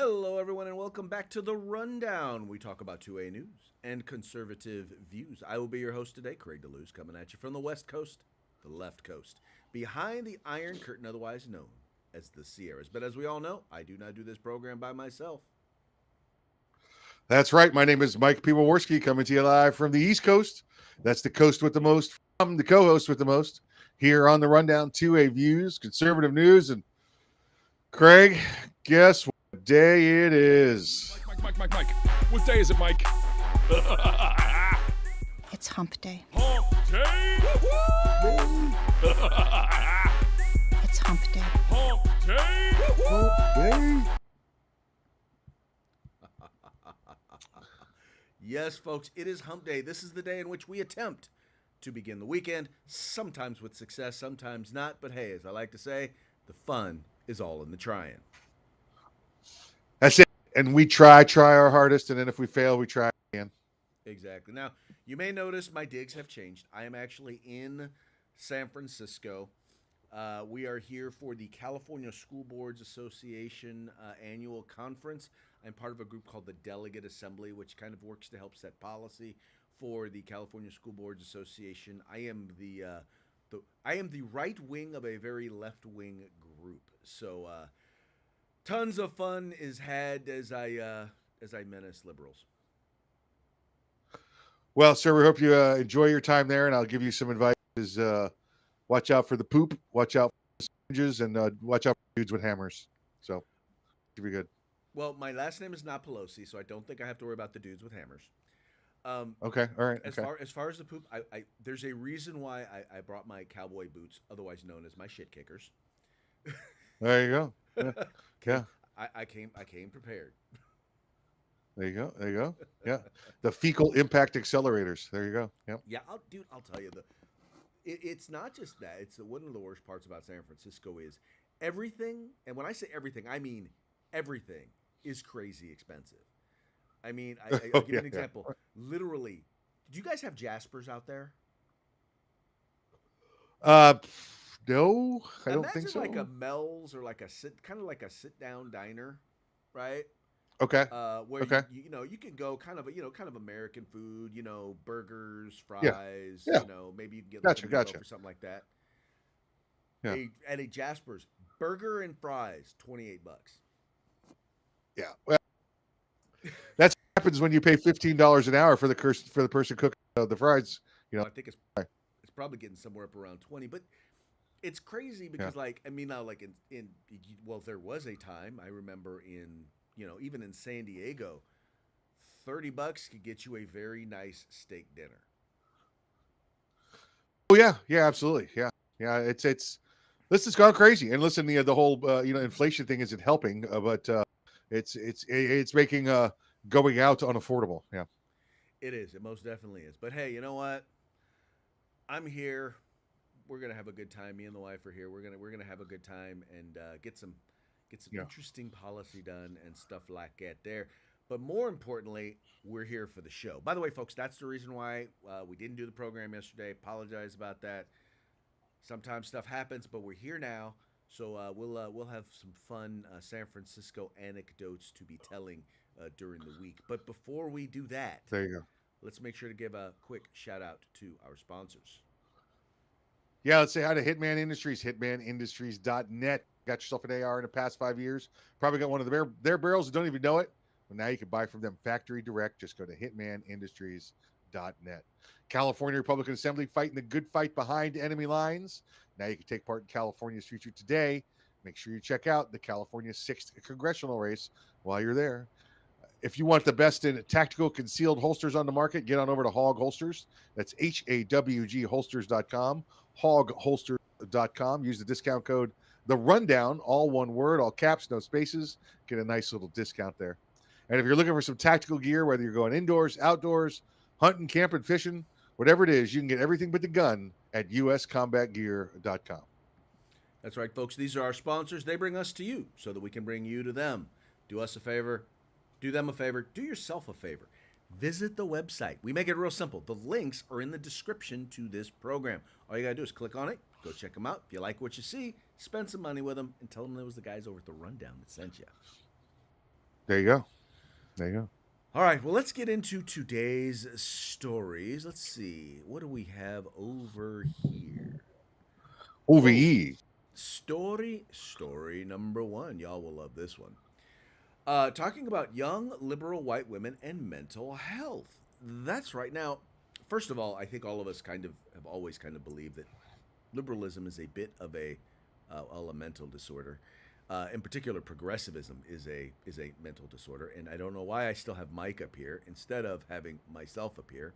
Hello, everyone, and welcome back to The Rundown. We talk about 2A news and conservative views. I will be your host today, Craig DeLuz, coming at you from the West Coast, the left coast, behind the Iron Curtain, otherwise known as the Sierras. But as we all know, I do not do this program by myself. That's right. My name is Mike Piwowarski, coming to you live from the East Coast. That's the coast with the most, from the co-host with the most, here on the Rundown 2A Views, conservative news. And Craig, guess what day it is? Mike. What day is it, Mike? It's hump day. Hump day! It's hump day. Hump day! Day. Yes, folks, it is Hump Day. This is the day in which we attempt to begin the weekend, sometimes with success, sometimes not. But hey, as I like to say, the fun is all in the trying. That's it. And we try our hardest, and then if we fail, we try again. Exactly. Now, you may notice my digs have changed. I am actually in San Francisco. We are here for the California School Boards Association annual conference. I'm part of a group called the Delegate Assembly, which kind of works to help set policy for the California School Boards Association. I am the right wing of a very left wing group. So tons of fun is had as I menace liberals. Well, sir, we hope you enjoy your time there, and I'll give you some advice. Watch out for the poop, watch out for the sponges, and watch out for dudes with hammers. So, should be good. Well, my last name is not Pelosi, so I don't think I have to worry about the dudes with hammers. Okay, all right. As Okay. far as the poop, I there's a reason why I brought my cowboy boots, otherwise known as my shit kickers. There you go. Yeah. I came prepared. There you go. There you go. Yeah. The fecal impact accelerators. There you go. Yep. Yeah, I'll tell you it's not just that. It's one of the worst parts about San Francisco is everything, and when I say everything, I mean everything is crazy expensive. I mean, I'll give you an example. Literally, do you guys have Jaspers out there? Uh, no, I don't Imagine think so. like a Mel's or like a kind of like a sit down diner, right? Okay. Where Okay. you can go kind of kind of American food, burgers, Yeah. fries, Yeah. maybe you can get like a Gotcha. meatloaf or something like that. Yeah. At a Jasper's, burger and fries, $28. Yeah. Well, that's what happens when you pay $15 an hour for the person cooking the fries. I think it's probably getting somewhere up around 20, but it's crazy because now like in well, there was a time I remember in even in San Diego, $30 could get you a very nice steak dinner. Oh yeah. Yeah. Absolutely. Yeah. Yeah. It's this has gone crazy. And listen, the whole inflation thing isn't helping, but it's making going out unaffordable. Yeah. It is. It most definitely is. But hey, you know what? I'm here. We're gonna have a good time. Me and the wife are here. We're gonna have a good time and get some interesting policy done and stuff like that there. But more importantly, we're here for the show. By the way, folks, that's the reason why we didn't do the program yesterday. Apologize about that. Sometimes stuff happens, but we're here now. So we'll have some fun San Francisco anecdotes to be telling during the week. But before we do that, There you go. let's make sure to give a quick shout out to our sponsors. Yeah, let's say hi to Hitman Industries, hitmanindustries.net. Got yourself an AR in the past 5 years. Probably got one of their barrels and don't even know it. Well, now you can buy from them factory direct. Just go to hitmanindustries.net. California Republican Assembly fighting the good fight behind enemy lines. Now you can take part in California's future today. Make sure you check out the California 6th congressional race while you're there. If you want the best in tactical concealed holsters on the market, get on over to Hog Holsters. That's HAWG holsters.com, hogholsters.com. Use the discount code The Rundown, all one word, all caps, no spaces. Get a nice little discount there. And if you're looking for some tactical gear, whether you're going indoors, outdoors, hunting, camping, fishing, whatever it is, you can get everything but the gun at uscombatgear.com. That's right, folks. These are our sponsors. They bring us to you so that we can bring you to them. Do us a favor. Do them a favor. Do yourself a favor. Visit the website. We make it real simple. The links are in the description to this program. All you got to do is click on it, go check them out. If you like what you see, spend some money with them, and tell them it was the guys over at The Rundown that sent you. There you go. There you go. All right, well, let's get into today's stories. Let's see. What do we have over here? OVE. Story number one. Y'all will love this one. Talking about young liberal white women and mental health. That's right. Now, first of all, I think all of us kind of have always kind of believed that liberalism is a bit of a mental disorder. In particular, progressivism is a mental disorder, and I don't know why I still have Mike up here instead of having myself up here.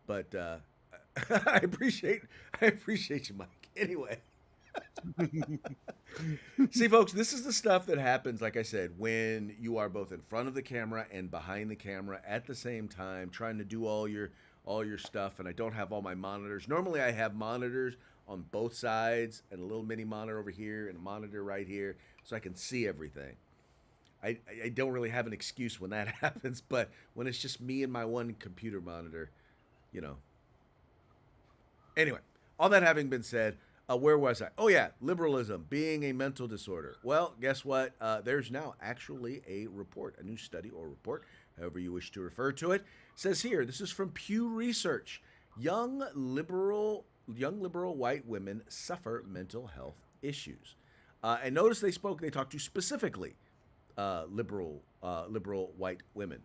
But I appreciate you, Mike. Anyway. See, folks, this is the stuff that happens, like I said, when you are both in front of the camera and behind the camera at the same time, trying to do all your stuff, and I don't have all my monitors. Normally I have monitors on both sides and a little mini monitor over here and a monitor right here so I can see everything. I don't really have an excuse when that happens, but when it's just me and my one computer monitor, you know. Anyway, all that having been said, where was I? Oh, yeah, liberalism being a mental disorder. Well, guess what? There's now actually a report, a new study or report, however you wish to refer to it. It says here, this is from Pew Research. Young liberal white women suffer mental health issues. And notice they talked to specifically liberal white women.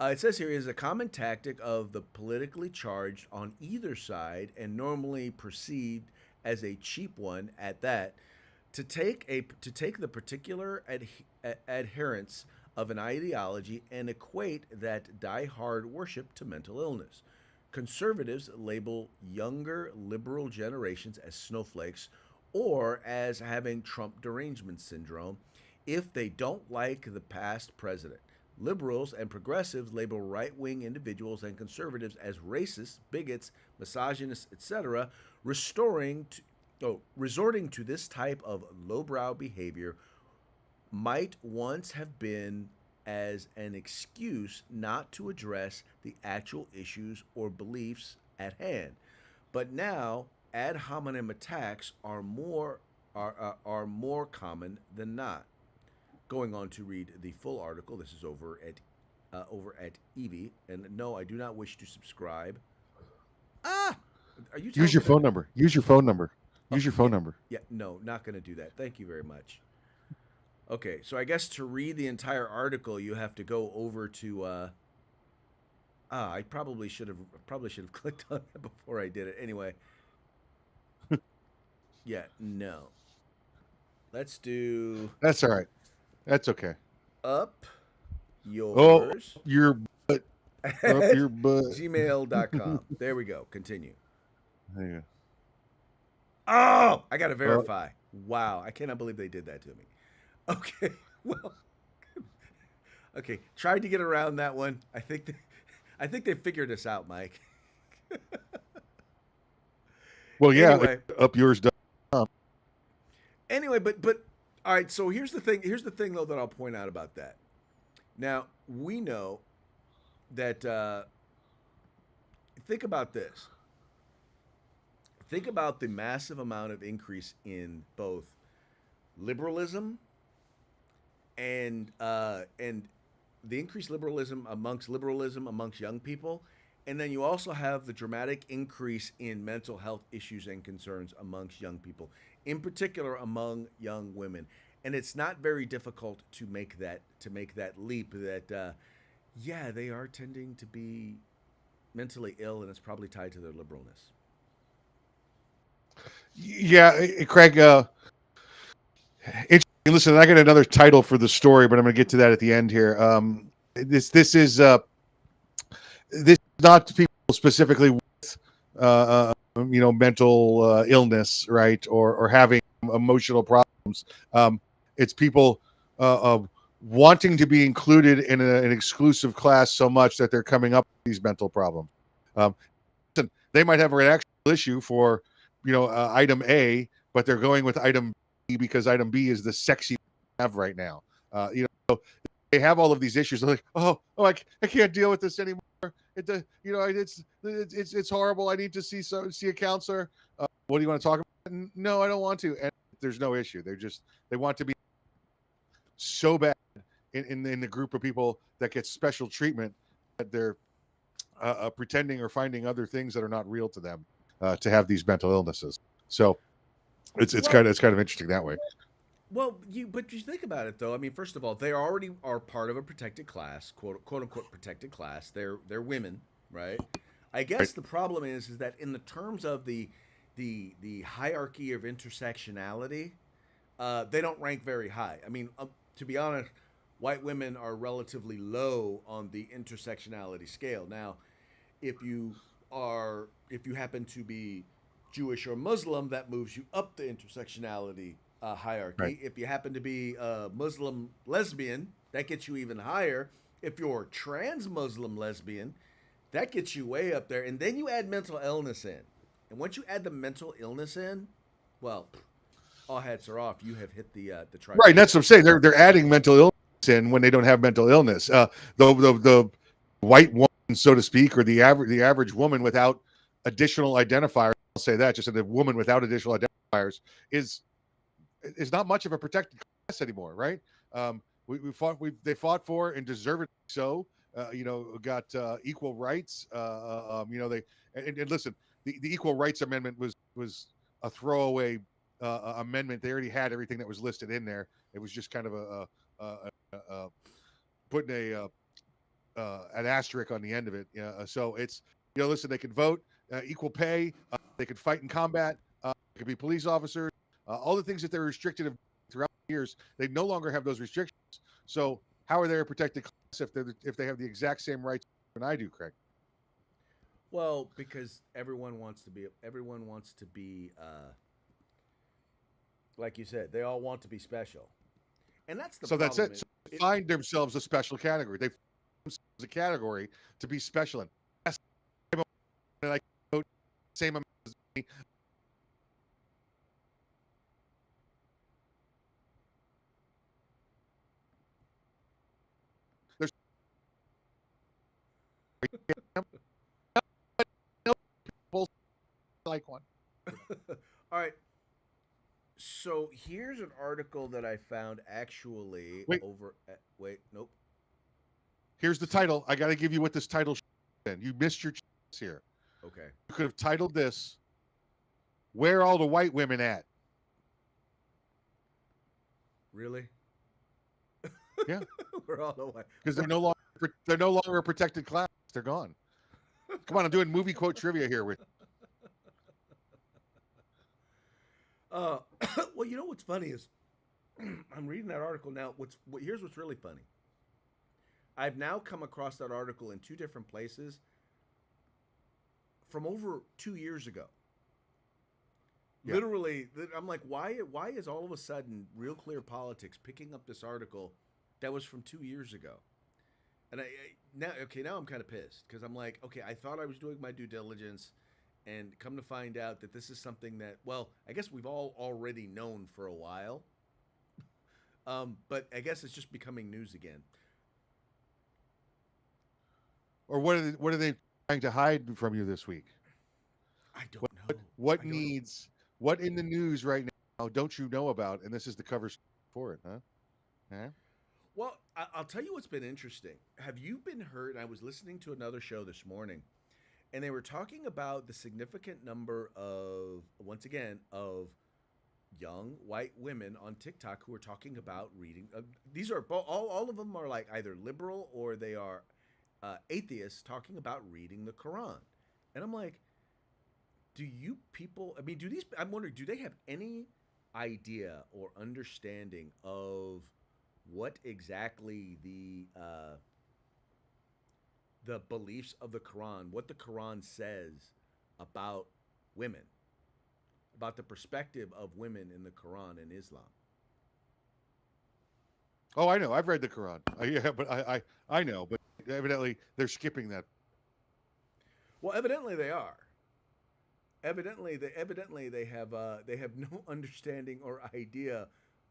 It says here is a common tactic of the politically charged on either side and normally perceived as a cheap one at that, to take the particular adherence of an ideology and equate that die-hard worship to mental illness. Conservatives label younger liberal generations as snowflakes or as having Trump derangement syndrome if they don't like the past president. Liberals and progressives label right-wing individuals and conservatives as racist, bigots, misogynists, etc., resorting to this type of lowbrow behavior might once have been as an excuse not to address the actual issues or beliefs at hand. But now, ad hominem attacks are more common than not. Going on to read the full article. This is over at Evie, and no, I do not wish to subscribe. Are you? Use your phone number. Use your phone number. Use your phone number. Yeah, no, not going to do that. Thank you very much. Okay, so I guess to read the entire article, you have to go over to. I probably should have clicked on that before I did it. Anyway. Yeah, no. Let's do. That's all right. That's okay. Up yours. Oh, your butt. Up your butt. Gmail.com. There we go. Continue. There you go. Oh, I got to verify. Wow. I cannot believe they did that to me. Okay. Well, okay. Tried to get around that one. I think they figured us out, Mike. Well, yeah, anyway, up yours. Anyway, but all right, so here's the thing though that I'll point out about that. Now, we know that think about this. Think about the massive amount of increase in both liberalism and the increased liberalism amongst young people, and then you also have the dramatic increase in mental health issues and concerns amongst young people, in particular among young women. And it's not very difficult to make that leap that yeah, they are tending to be mentally ill, and it's probably tied to their liberalness. Yeah, Craig. Listen, I got another title for the story, but I'm going to get to that at the end here. This is not to people specifically with mental illness, right, or having emotional problems. It's people wanting to be included in an exclusive class so much that they're coming up with these mental problems. They might have an actual issue for item A, but they're going with item B because item B is the sexy have right now. They have all of these issues. They're like, I can't deal with this anymore. It's horrible. I need to see a counselor. What do you want to talk about? No, I don't want to. And there's no issue. They want to be so bad in the group of people that get special treatment, that they're pretending or finding other things that are not real to them to have these mental illnesses. So it's Well, kind of interesting that way. Well, but you think about it though. I mean, first of all, they already are part of a protected class, quote unquote protected class. They're women, right? I guess Right. the problem is that in the terms of the hierarchy of intersectionality, they don't rank very high. I mean, to be honest, white women are relatively low on the intersectionality scale. Now, if you happen to be Jewish or Muslim, that moves you up the intersectionality hierarchy. Right. If you happen to be Muslim lesbian, that gets you even higher. If you're trans Muslim lesbian, that gets you way up there. And then you add mental illness in. And once you add the mental illness in, well, all hats are off. You have hit the trifecta. Right. That's what I'm saying. They're adding mental illness in when they don't have mental illness. The white woman, so to speak, or the average woman without additional identifiers. I'll say that just the woman without additional identifiers is not much of a protected class anymore, right? They fought for and deservedly so. Got equal rights. They and listen, the Equal Rights Amendment was a throwaway amendment. They already had everything that was listed in there. It was just kind of putting an asterisk on the end of it. So it's listen, they can vote, equal pay, they can fight in combat, they could be police officers, all the things that they're restricted throughout the years. They no longer have those restrictions. So how are they a protected class if they have the exact same rights than I do, Craig? Well, because everyone wants to be like you said, they all want to be special. And that's the So problem. that's it. So they find themselves a special category. They find themselves a category to be special in. Like same amount as me. There's like one. All right. So here's an article that I found actually Wait. over at, wait, nope. Here's the title. I got to give you what this title is. You missed your chance here. Okay. You could have titled this, "Where All the White Women At?" Really? Yeah. We're all the way. Because they're no longer a protected class. They're gone. Come on, I'm doing movie quote trivia here with. Well, you know what's funny is I'm reading that article now. Here's what's really funny. I've now come across that article in two different places from over 2 years ago. Yeah. Literally, I'm like, why is all of a sudden Real Clear Politics picking up this article that was from 2 years ago? And now I'm kind of pissed because I'm like, okay, I thought I was doing my due diligence, and come to find out that this is something that, well, I guess we've all already known for a while, but I guess it's just becoming news again. Or what are they trying to hide from you this week? I don't know. What I don't know. what in the news right now don't you know about? And this is the cover for it, huh? Huh? Well, I'll tell you what's been interesting. Have you been heard? I was listening to another show this morning, and they were talking about the significant number of, once again, of young white women on TikTok who are talking about reading. These are all of them are like either liberal or they are atheists talking about reading the Quran. And I'm like, do you people? I mean, I'm wondering, do they have any idea or understanding of what exactly the beliefs of the Quran, what the Quran says about women, about the perspective of women in the Quran and Islam? Oh, I know. I've read the Quran. Yeah, but I know, but evidently they're skipping that. Well, evidently they are. Evidently they have no understanding or idea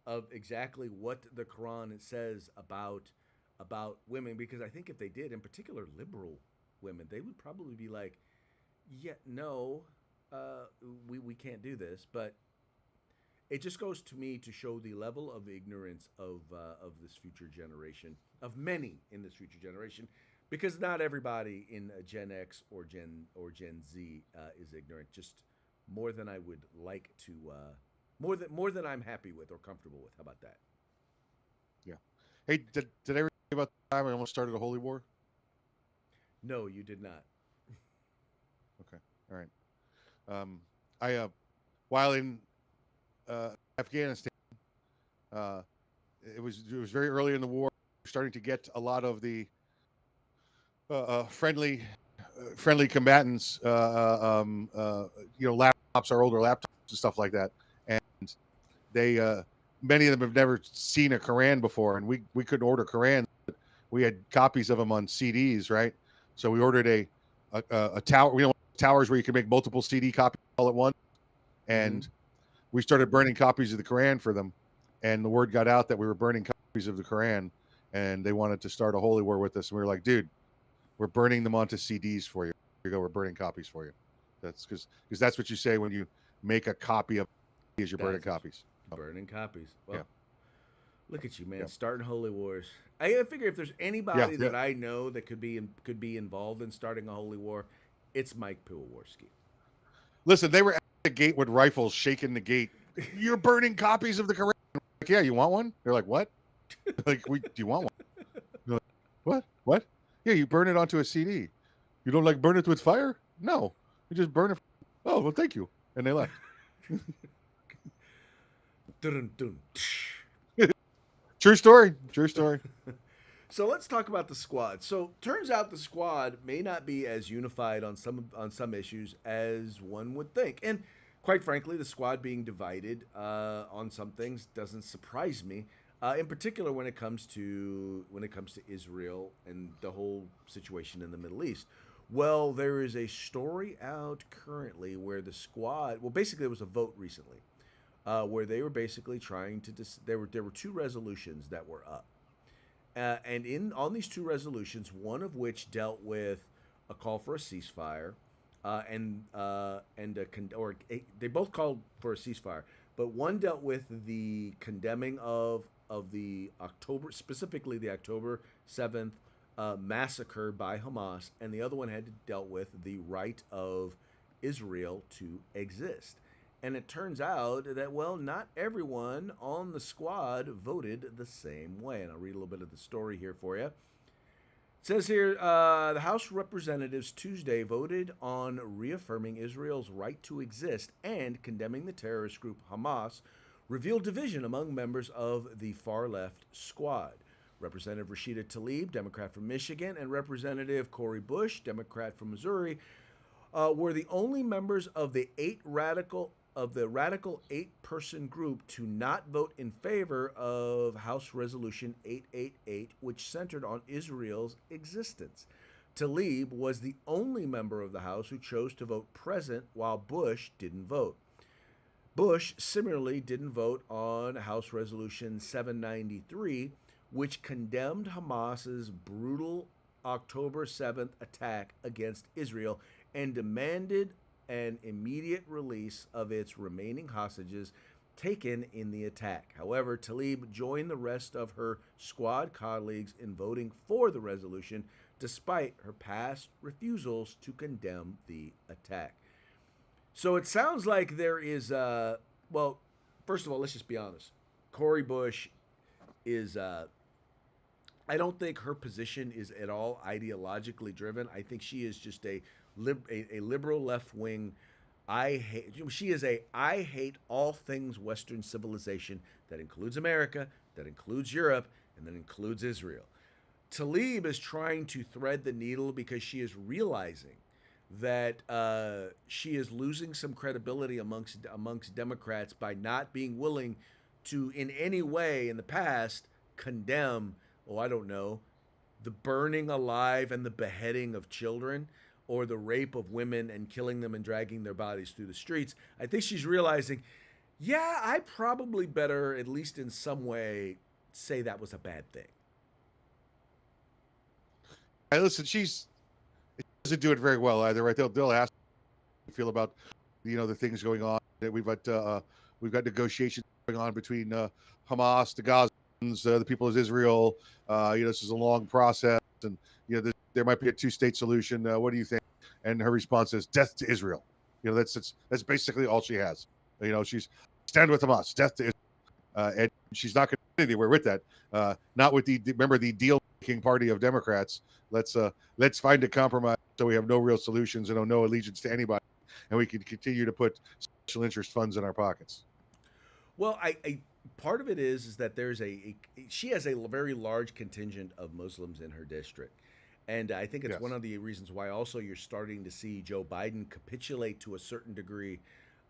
of exactly what the Quran says about women, because I think if they did, in particular liberal women, they would probably be like, yeah, no, we can't do this. But it just goes to me to show the level of ignorance of this future generation, of many in this future generation, because not everybody in Gen X or Gen Z is ignorant. Just more than I would like to, more than I'm happy with or comfortable with. How about that? Yeah. Hey, did I ever tell you about the time I almost started a holy war? No, you did not. Okay. All right. I while in Afghanistan, it was very early in the war, starting to get a lot of the friendly combatants, laptops, our older laptops and stuff like that, and they many of them have never seen a Quran before, and we couldn't order Quran. But we had copies of them on CDs, right? So we ordered a tower, towers where you can make multiple CD copies all at once, and we started burning copies of the Quran for them, and the word got out that we were burning copies of the Quran, and they wanted to start a holy war with us, and we were like, dude, we're burning them onto CDs for you. Here you go, we're burning copies for you. That's because that's what you say when you make a copy of as you're burning copies. Burning copies. Well, yeah. Look at you, man, starting holy wars. I figure if there's anybody that I know that could be involved in starting a holy war, it's Mike Piwowarski. Listen, they were at the gate with rifles shaking the gate. You're burning copies of the Quran. Like, yeah, you want one? They're like, what? Like, do you want one? Like, what? What? Yeah, you burn it onto a CD. You don't like burn it with fire? No, you just burn it. Oh, well, thank you. And they left. True story. True story. So let's talk about the squad. So turns out the squad may not be as unified on some issues as one would think, and quite frankly, the squad being divided on some things doesn't surprise me. In particular, when it comes to Israel and the whole situation in the Middle East. Well, there is a story out currently where the squad. Well, basically, there was a vote recently where they were basically trying to. There were two resolutions that were up. And on these two resolutions, one of which dealt with a call for a ceasefire, they both called for a ceasefire, but one dealt with the condemning of the October, specifically the October 7th massacre by Hamas, and the other one had dealt with the right of Israel to exist. And it turns out that, well, not everyone on the squad voted the same way. And I'll read a little bit of the story here for you. It says here, the House of Representatives Tuesday voted on reaffirming Israel's right to exist and condemning the terrorist group Hamas, revealed division among members of the far-left squad. Representative Rashida Tlaib, Democrat from Michigan, and Representative Cori Bush, Democrat from Missouri, were the only members of the radical 8-person group to not vote in favor of House Resolution 888, which centered on Israel's existence. Tlaib was the only member of the House who chose to vote present, while Bush didn't vote. Bush similarly didn't vote on House Resolution 793, which condemned Hamas's brutal October 7th attack against Israel and demanded an immediate release of its remaining hostages taken in the attack. However, Tlaib joined the rest of her squad colleagues in voting for the resolution, despite her past refusals to condemn the attack. So it sounds like there is, well, first of all, let's just be honest. Cori Bush is, I don't think her position is at all ideologically driven. I think she is just a liberal left-wing. She is I hate all things Western civilization. That includes America, that includes Europe, and that includes Israel. Tlaib is trying to thread the needle because she is realizing that she is losing some credibility amongst Democrats by not being willing to, in any way in the past, condemn, the burning alive and the beheading of children, or the rape of women and killing them and dragging their bodies through the streets. I think she's realizing, yeah, I probably better, at least in some way, say that was a bad thing. Hey, listen, she doesn't do it very well either, right? They'll ask how you feel about, the things going on. We've got we've got negotiations going on between Hamas, the Gazans, the people of Israel. This is a long process, and there might be a two-state solution. What do you think? And her response is death to Israel. That's basically all she has. She's stand with Hamas, death to Israel. And she's not going to get anywhere with that. Not with the deal-making party of Democrats. Let's find a compromise so we have no real solutions and no allegiance to anybody, and we can continue to put special interest funds in our pockets. Well, I part of it is that there's she has a very large contingent of Muslims in her district. And I think it's one of the reasons why also you're starting to see Joe Biden capitulate to a certain degree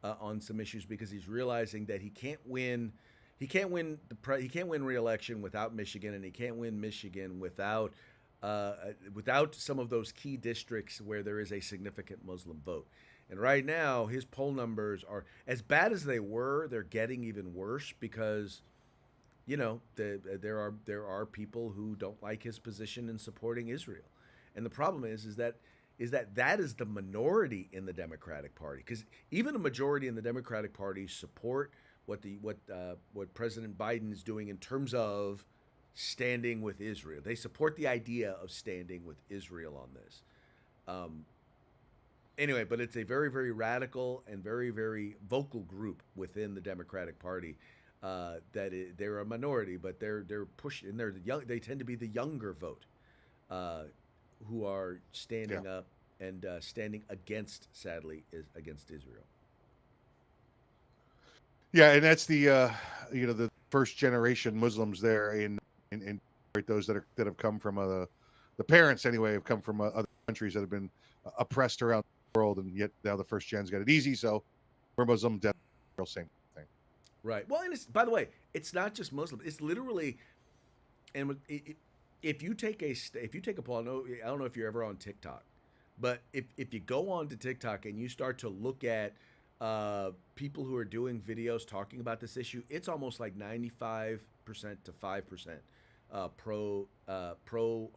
on some issues, because he's realizing that he can't win re-election without Michigan, and he can't win Michigan without some of those key districts where there is a significant Muslim vote. And right now, his poll numbers are as bad as they were. They're getting even worse because, there are people who don't like his position in supporting Israel, and the problem is that is the minority in the Democratic Party, because even a majority in the Democratic Party support what President Biden is doing in terms of standing with Israel. They support the idea of standing with Israel on this. Anyway, but it's a very, very radical and very, very vocal group within the Democratic Party. They're a minority, but they're pushed, and they tend to be the younger vote, who are standing up and standing against Israel. Yeah, and that's the the first generation Muslims there in those that have come from the parents anyway have come from other countries that have been oppressed around the world, and yet now the first gen's got it easy. So we're Muslim, same thing. Right. Well, and by the way, it's not just Muslim. It's literally, and if you take a poll, I don't know if you're ever on TikTok, but if you go on to TikTok and you start to look at people who are doing videos talking about this issue, it's almost like 95% to 5% pro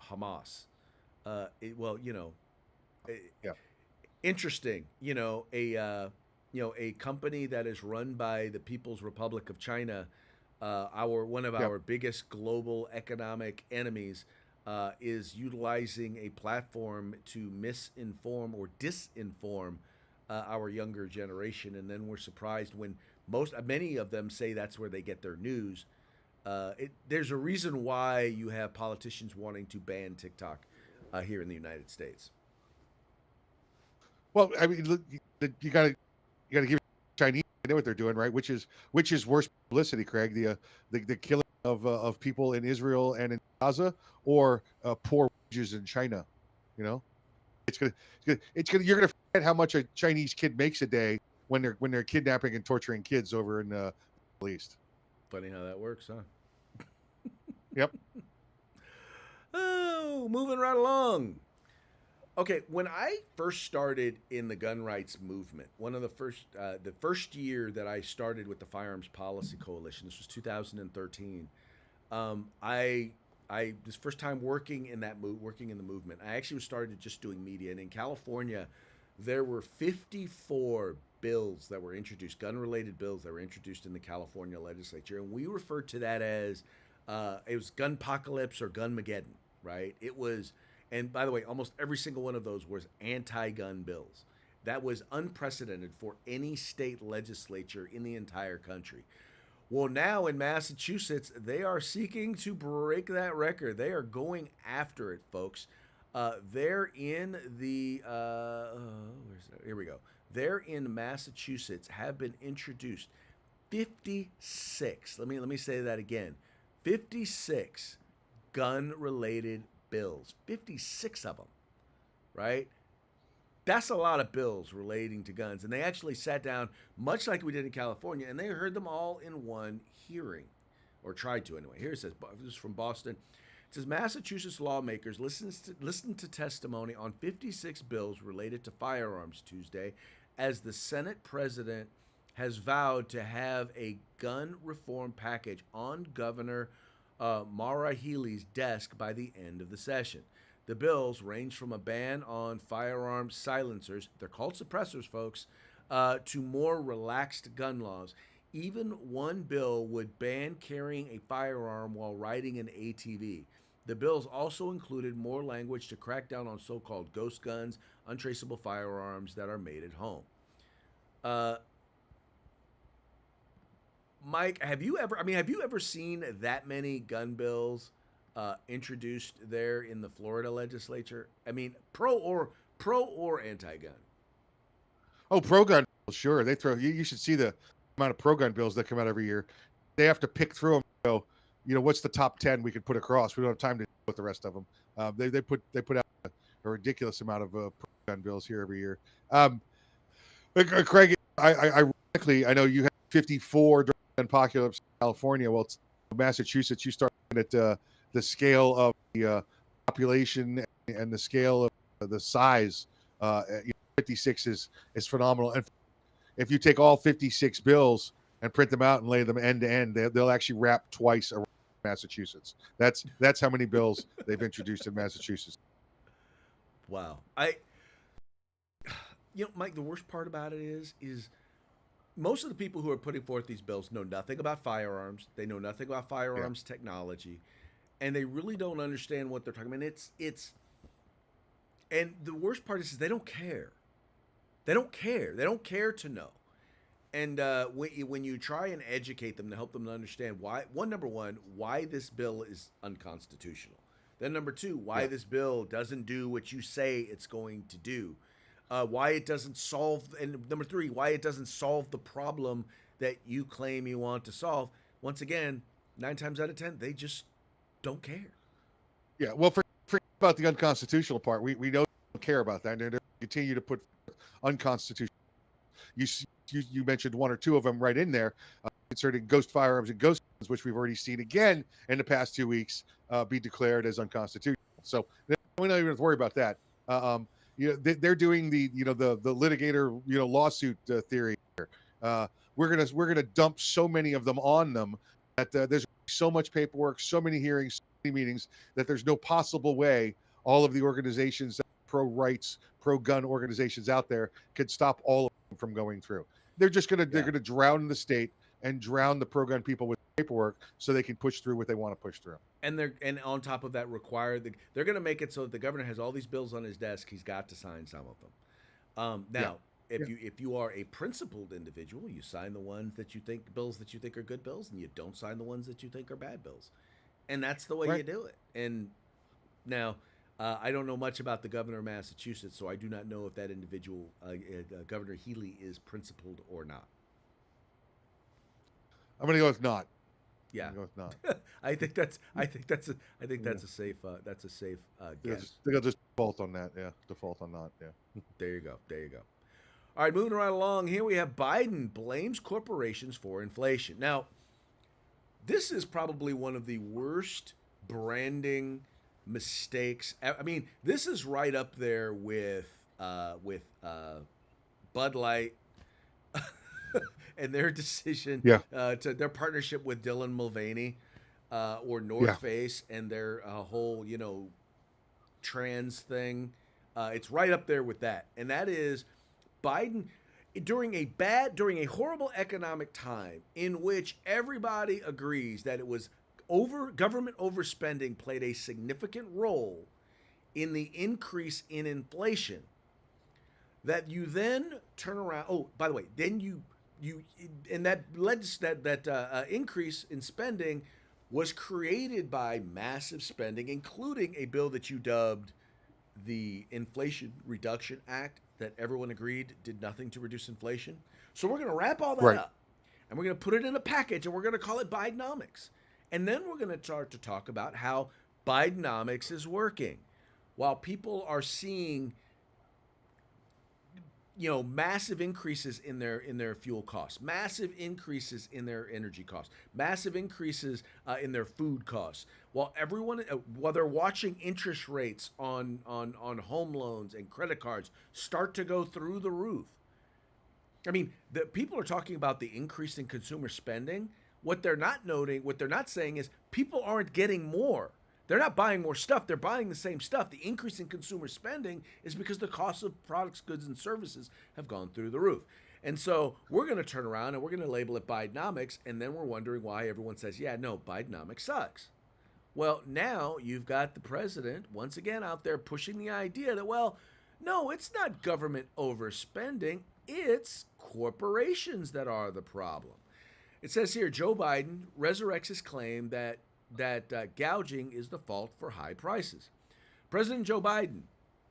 Hamas. Interesting. A company that is run by the People's Republic of China, one of our biggest global economic enemies, is utilizing a platform to misinform or disinform our younger generation, and then we're surprised when many of them say that's where they get their news. There's a reason why you have politicians wanting to ban TikTok here in the United States. Well, I mean, look, you got to give Chinese. They know what they're doing, right? Which is worse publicity, Craig? The killing of people in Israel and in Gaza, or poor wages in China. You're gonna forget how much a Chinese kid makes a day when they're kidnapping and torturing kids over in the Middle East. Funny how that works, huh? Yep. Oh, moving right along. Okay, when I first started in the gun rights movement, the first year that I started with the Firearms Policy Coalition, this was 2013. I this first time working in the movement. I actually started just doing media, and in California, there were 54 bills that were introduced, gun-related bills that were introduced in the California legislature, and we referred to that as it was Gunpocalypse or Gunmageddon, right? It was. And by the way, almost every single one of those was anti-gun bills. That was unprecedented for any state legislature in the entire country. Well, now in Massachusetts, they are seeking to break that record. They are going after it, folks. They're in the here we go. They're in Massachusetts, have been introduced 56. Let me say that again. 56 gun-related bills, 56 of them, right? That's a lot of bills relating to guns. And they actually sat down, much like we did in California, and they heard them all in one hearing, or tried to anyway. Here it says, this is from Boston. It says, Massachusetts lawmakers listened to testimony on 56 bills related to firearms Tuesday, as the Senate president has vowed to have a gun reform package on Governor Maura Healey's desk by the end of the session. The bills range from a ban on firearms silencers, they're called suppressors, folks, to more relaxed gun laws. Even one bill would ban carrying a firearm while riding an ATV. The bills also included more language to crack down on so-called ghost guns, untraceable firearms that are made at home. Mike, have you ever seen that many gun bills introduced there in the Florida legislature? I mean, pro or anti-gun? Oh, pro gun, sure. They throw. You should see the amount of pro gun bills that come out every year. They have to pick through them. Go, what's the top 10 we could put across? We don't have time to deal with the rest of them. They put out a ridiculous amount of pro gun bills here every year. Craig, ironically, I know you have 54 gun apocalypse in California. Well, it's Massachusetts. You start at the scale of the population and the scale of the size. 56 is phenomenal. And if you take all 56 bills and print them out and lay them end to end, they'll actually wrap twice around Massachusetts. That's how many bills they've introduced in Massachusetts. Wow. Mike, the worst part about it is most of the people who are putting forth these bills know nothing about firearms. They know nothing about firearms technology, and they really don't understand what they're talking about. And the worst part is they don't care. They don't care. They don't care to know. And when you try and educate them to help them to understand number one, why this bill is unconstitutional. Then number two, why this bill doesn't do what you say it's going to do. Why it doesn't solve, and number three, why it doesn't solve the problem that you claim you want to solve. Once again, 9 times out of 10, they just don't care. Yeah, well, for about the unconstitutional part, we know they don't care about that, and they continue to put unconstitutional. You mentioned one or two of them right in there, concerning ghost firearms and ghost guns, which we've already seen again in the past 2 weeks be declared as unconstitutional. So we don't even have to worry about that. They're doing the litigator lawsuit theory here. We're gonna dump so many of them on them that there's so much paperwork, so many hearings, so many meetings that there's no possible way all of the organizations, pro-rights, pro-gun organizations out there could stop all of them from going through. They're gonna drown the state and drown the pro-gun people with paperwork so they can push through what they want to push through. And on top of that, they're going to make it so that the governor has all these bills on his desk. He's got to sign some of them. If you are a principled individual, you sign the ones bills that you think are good bills, and you don't sign the ones that you think are bad bills, and that's the way you do it. And now, I don't know much about the governor of Massachusetts, so I do not know if that individual, Governor Healy, is principled or not. I'm going to go with not. Yeah, go with not. I think that's a safe guess. They'll just default on that. Yeah, default on not. Yeah. There you go. All right, moving right along. Here we have Biden blames corporations for inflation. Now, this is probably one of the worst branding mistakes. I mean, this is right up there with Bud Light. And their decision to their partnership with Dylan Mulvaney or North Face and their whole, trans thing. It's right up there with that. And that is Biden during a horrible economic time in which everybody agrees that it was government overspending played a significant role in the increase in inflation, that you then turn around. Oh, by the way, then you and that led that increase in spending was created by massive spending, including a bill that you dubbed the Inflation Reduction Act that everyone agreed did nothing to reduce inflation. So we're going to wrap all that up, and we're going to put it in a package, and we're going to call it Bidenomics. And then we're going to start to talk about how Bidenomics is working. While people are seeing massive increases in their fuel costs, massive increases in their energy costs, massive increases in their food costs. While they're watching interest rates on home loans and credit cards start to go through the roof. I mean, the people are talking about the increase in consumer spending. What they're not saying is people aren't getting more. They're not buying more stuff. They're buying the same stuff. The increase in consumer spending is because the cost of products, goods, and services have gone through the roof. And so we're going to turn around and we're going to label it Bidenomics, and then we're wondering why everyone says, yeah, no, Bidenomics sucks. Well, now you've got the president once again out there pushing the idea that, well, no, it's not government overspending, it's corporations that are the problem. It says here, Joe Biden resurrects his claim that gouging is the fault for high prices. President Joe Biden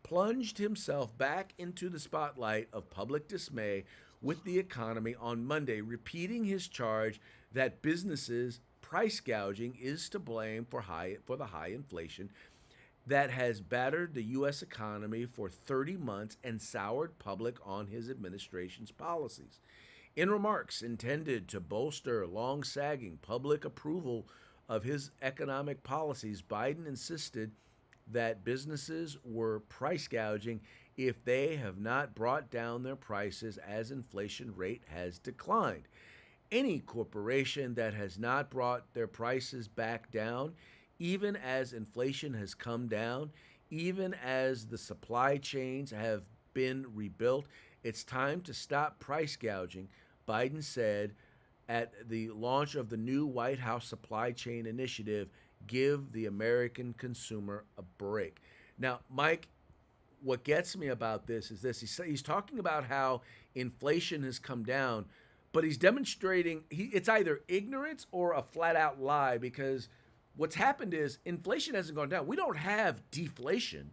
plunged himself back into the spotlight of public dismay with the economy on Monday, repeating his charge that businesses' price gouging is to blame for the high inflation that has battered the U.S. economy for 30 months and soured public on his administration's policies. In remarks intended to bolster long-sagging public approval of his economic policies, Biden insisted that businesses were price gouging if they have not brought down their prices as inflation rate has declined. Any corporation that has not brought their prices back down, even as inflation has come down, even as the supply chains have been rebuilt, it's time to stop price gouging, Biden said at the launch of the new White House supply chain initiative, Give the American Consumer a Break. Now, Mike, what gets me about this is this. He's talking about how inflation has come down, but he's demonstrating it's either ignorance or a flat-out lie, because what's happened is inflation hasn't gone down. We don't have deflation.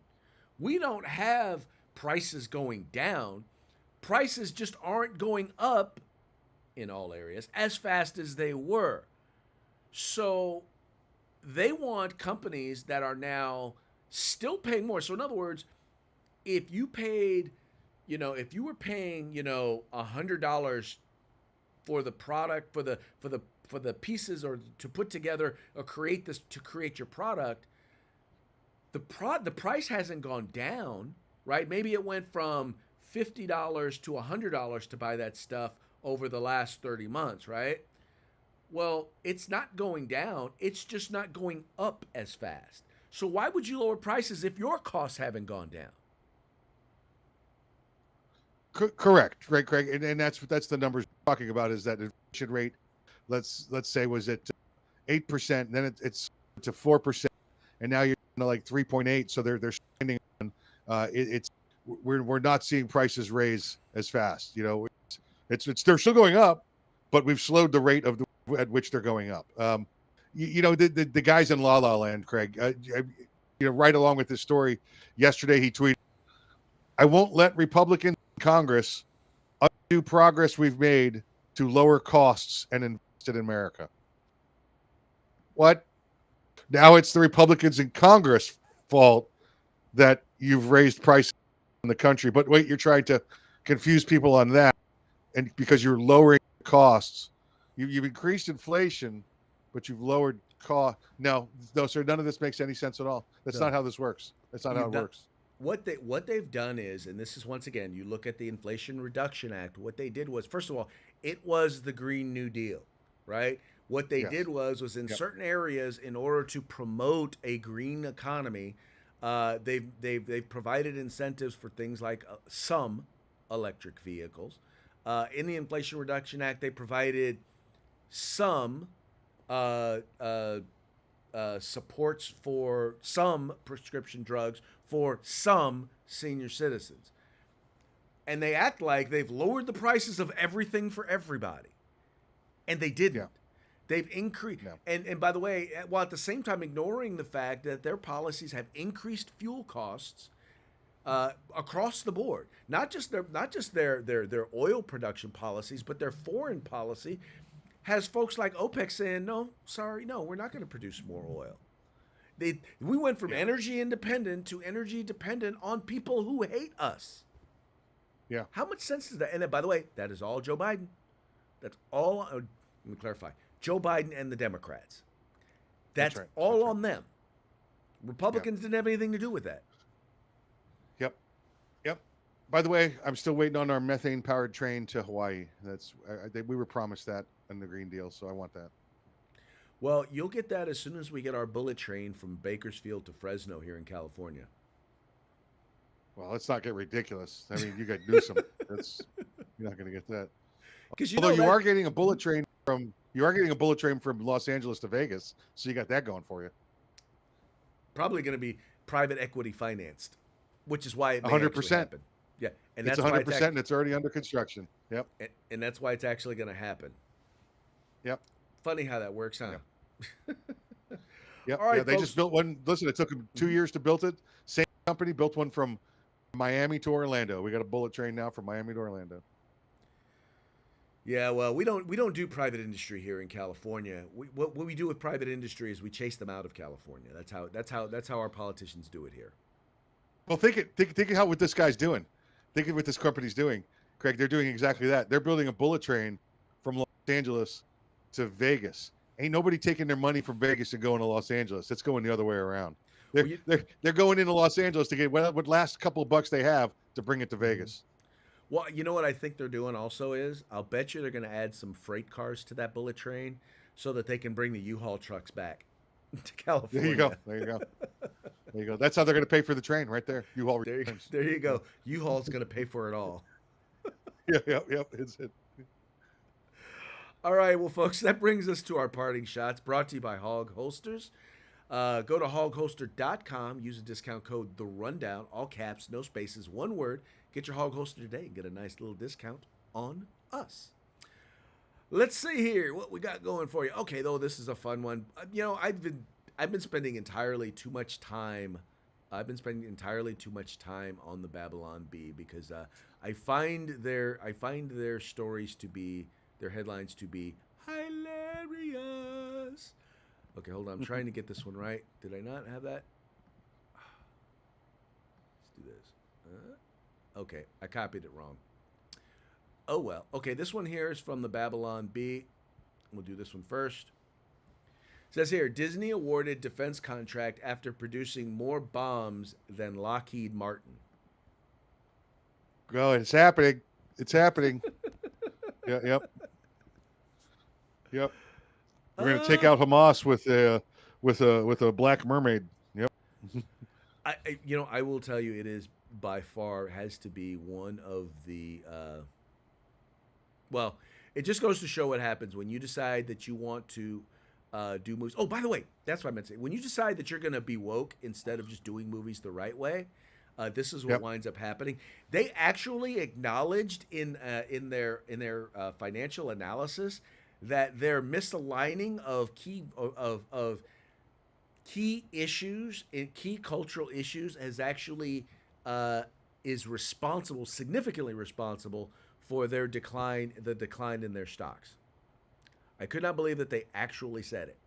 We don't have prices going down. Prices just aren't going up in all areas as fast as they were. So they want companies that are now still paying more. So in other words, if you paid, if you were paying, $100 for the product, for the pieces, or to put together or create your product, the price hasn't gone down, right? Maybe it went from $50 to $100 to buy that stuff over the last 30 months, right? Well, it's not going down. It's just not going up as fast. So why would you lower prices if your costs haven't gone down? Correct, right, Craig, and that's the numbers we're talking about. Is that inflation rate? Let's say was at 8%, then it's to 4%, and now you're like 3.8. So they're spending on we're not seeing prices raise as fast. It's they're still going up, but we've slowed the rate at which they're going up. The guys in La La Land, Craig. Right along with this story, yesterday he tweeted, "I won't let Republicans in Congress undo progress we've made to lower costs and invest in America." What? Now it's the Republicans in Congress' fault that you've raised prices in the country. But wait, you're trying to confuse people on that, and because you're lowering costs, you've increased inflation, but you've lowered cost. No, sir. None of this makes any sense at all. That's not how this works. That's not how it works. What they've done is, and this is once again, you look at the Inflation Reduction Act. What they did was, first of all, it was the Green New Deal, right? What they did was in certain areas, in order to promote a green economy, they've provided incentives for things like some electric vehicles. In the Inflation Reduction Act, they provided some supports for some prescription drugs for some senior citizens. And they act like they've lowered the prices of everything for everybody. And they didn't. Yeah. They've increased. No. And by the way, while at the same time ignoring the fact that their policies have increased fuel costs across the board, not just their oil production policies, but their foreign policy has folks like OPEC saying, no, we're not going to produce more oil. We went from energy independent to energy dependent on people who hate us. Yeah. How much sense does that? And then, by the way, that is all Joe Biden. That's all. Let me clarify. Joe Biden and the Democrats. That's right. All on them. Republicans didn't have anything to do with that. Yep. By the way, I'm still waiting on our methane-powered train to Hawaii. We were promised that in the Green Deal, so I want that. Well, you'll get that as soon as we get our bullet train from Bakersfield to Fresno here in California. Well, let's not get ridiculous. I mean, you got Newsom. You're not going to get that. Because Although you that- are getting a bullet train from Los Angeles to Vegas, so you got that going for you. probably going to be private equity financed, which is why it may 100%. actually happen. Yeah, and It's that's why 100%, and it's already under construction. Yep. and that's why it's actually going to happen. Yep. Funny how that works, huh? Yep. All right, yeah, they folks. just built one. Listen, it took them 2 years to build it. Same company built one from Miami to Orlando. We got a bullet train now from Miami to Orlando. Yeah, well, we don't do private industry here in California. What we do with private industry is we chase them out of California. That's how our politicians do it here. Well, think of how what this guy's doing. Think of what this company's doing, Craig. They're doing exactly that. They're building a bullet train from Los Angeles to Vegas. Ain't nobody taking their money from Vegas and going to Los Angeles. It's going the other way around. They're going into Los Angeles to get what last couple of bucks they have to bring it to Vegas. Well, you know what I think they're doing also is I'll bet you they're going to add some freight cars to that bullet train so that they can bring the U-Haul trucks back to California. There you go. There you go. There you go. That's how they're going to pay for the train right there. U-Haul returns. There you go. U-Haul's going to pay for it all. Yep. It's it. All right, well, folks, that brings us to our parting shots, brought to you by Hog Holsters. Go to hogholster.com, use the discount code The Rundown, all caps, no spaces, one word. Get your Hog Holster today and get a nice little discount on us. Let's see here what we got going for you. Okay, though, this is a fun one. I've been spending entirely too much time. I've been spending entirely too much time on the Babylon Bee because I find their stories to be, their headlines to be hilarious. Okay, hold on. I'm trying to get this one right. Did I not have that? Let's do this. Okay, I copied it wrong. Oh, well. Okay, this one here is from the Babylon Bee. We'll do this one first. It says here, Disney awarded defense contract after producing more bombs than Lockheed Martin. Go, it's happening. It's happening. Yep. We're gonna take out Hamas with a black mermaid. Yep. I will tell you, it is by far has to be one of the. Well, it just goes to show what happens when you decide that you want to do movies. Oh, by the way, that's what I meant to say. When you decide that you're going to be woke instead of just doing movies the right way, this is what winds up happening. They actually acknowledged in their financial analysis that their misaligning of key issues and key cultural issues has actually is significantly responsible for their decline in their stocks. I could not believe that they actually said it.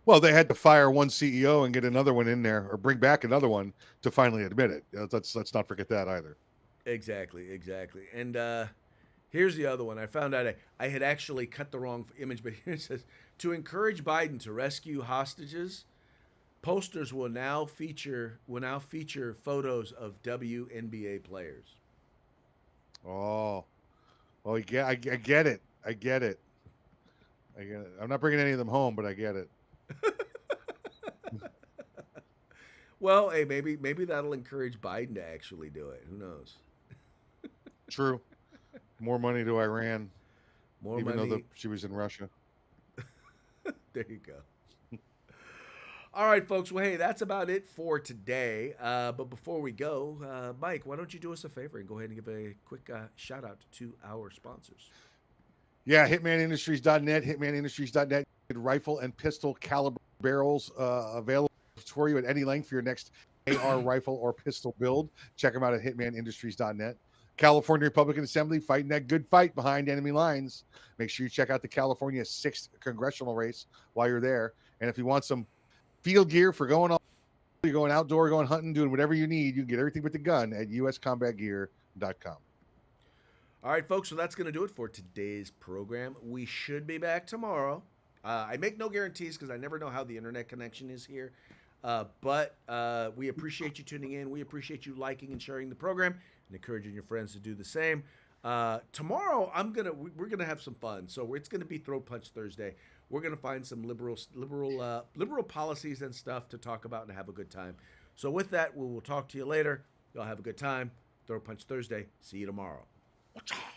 Well, they had to fire one CEO and get another one in there, or bring back another one to finally admit it. Let's not forget that either. Exactly. And here's the other one. I found out I had actually cut the wrong image, but here it says, to encourage Biden to rescue hostages, posters will now feature photos of WNBA players. Oh, yeah, I get it. I'm not bringing any of them home, but I get it. Well, hey, maybe that'll encourage Biden to actually do it. Who knows? True. More money to Iran, More even money. though she was in Russia. There you go. All right, folks. Well, hey, that's about it for today. But before we go, Mike, why don't you do us a favor and go ahead and give a quick shout out to our sponsors? Yeah, hitmanindustries.net, hitmanindustries.net. Rifle and pistol caliber barrels available for you at any length for your next AR rifle or pistol build. Check them out at hitmanindustries.net. California Republican Assembly fighting that good fight behind enemy lines. Make sure you check out the California 6th congressional race while you're there. And if you want some field gear for going outdoor, going hunting, doing whatever you need, you can get everything with the gun at uscombatgear.com. All right, folks. So that's going to do it for today's program. We should be back tomorrow. I make no guarantees because I never know how the internet connection is here. But we appreciate you tuning in. We appreciate you liking and sharing the program and encouraging your friends to do the same. Tomorrow, we're gonna have some fun. So it's gonna be Throat Punch Thursday. We're gonna find some liberal policies and stuff to talk about and have a good time. So with that, we will talk to you later. Y'all have a good time. Throat Punch Thursday. See you tomorrow. What's up?